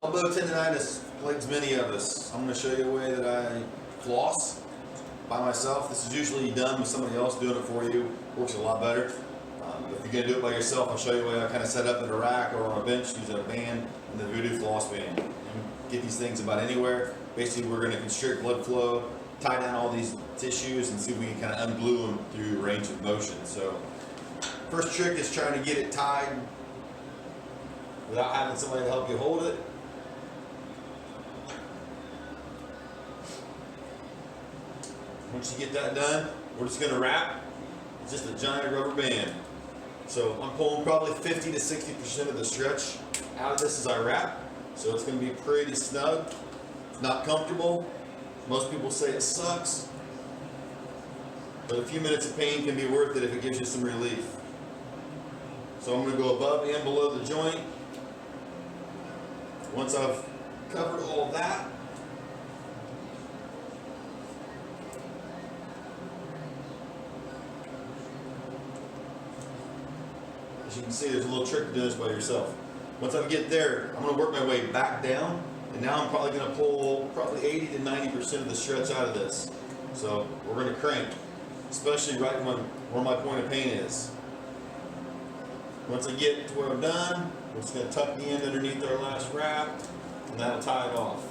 Elbow tendonitis plagues many of us. I'm going to show you a way that I floss by myself. This is usually done with somebody else doing it for you. Works a lot better. If you're going to do it by yourself, I'll show you a way I kind of set up in a rack or on a bench using a band and the Voodoo floss band. You can get these things about anywhere. Basically, we're going to constrict blood flow, tie down all these tissues, and see if we can kind of unglue them through range of motion. So, first trick is trying to get it tied without having somebody to help you hold it. Once you get that done, we're just going to wrap just a giant rubber band. So I'm pulling probably 50 to 60% of the stretch out of this as I wrap. So it's going to be pretty snug. It's not comfortable. Most people say it sucks. But a few minutes of pain can be worth it if it gives you some relief. So I'm going to go above and below the joint. Once I've covered all of that, as you can see, there's a little trick to doing this by yourself. Once I get there, I'm going to work my way back down, and now I'm probably going to pull probably 80 to 90% of the stretch out of this. So we're going to crank, especially right where my point of pain is. Once I get to where I'm done, we're just going to tuck the end underneath our last wrap, and that'll tie it off.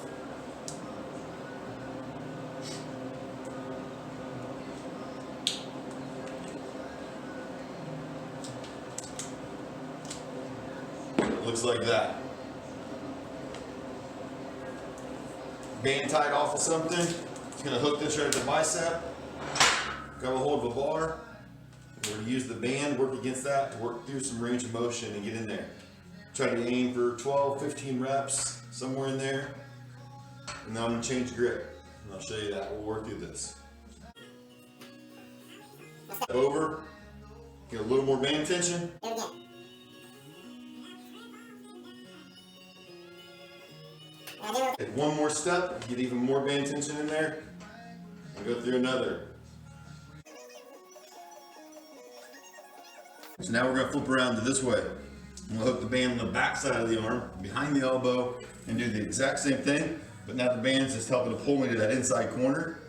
Looks like that. Band tied off of something. It's going to hook this right at the bicep. Grab a hold of a bar. We're going to use the band, work against that to work through some range of motion and get in there. Try to aim for 12, 15 reps, somewhere in there. And then I'm going to change grip. And I'll show you that. We'll work through this. Over. Get a little more band tension. Take one more step, get even more band tension in there, and go through another. So now we're going to flip around to this way. I'm going to hook the band on the back side of the arm, behind the elbow, and do the exact same thing, but now the band's just helping to pull me to that inside corner.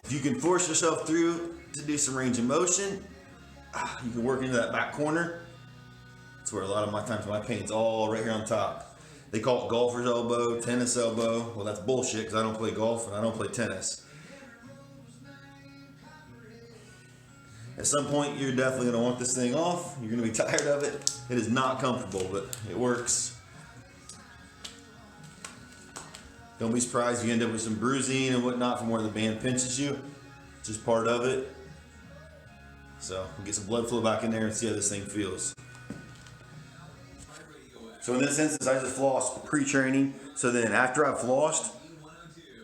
You can force yourself through to do some range of motion. You can work into that back corner. That's where a lot of my pain's all right here on top. They call it golfer's elbow, tennis elbow. Well, that's bullshit because I don't play golf and I don't play tennis. At some point, you're definitely going to want this thing off. You're going to be tired of it. It is not comfortable, but it works. Don't be surprised if you end up with some bruising and whatnot from where the band pinches you. It's just part of it. So we'll get some blood flow back in there and see how this thing feels. So in this instance, I just flossed pre-training. So then after I've flossed,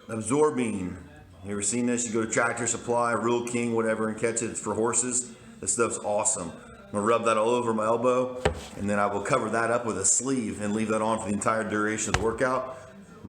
absorbing. You ever seen this? You go to Tractor Supply, Rural King, whatever, and catch it. It's for horses. This stuff's awesome. I'm gonna rub that all over my elbow, and then I will cover that up with a sleeve and leave that on for the entire duration of the workout.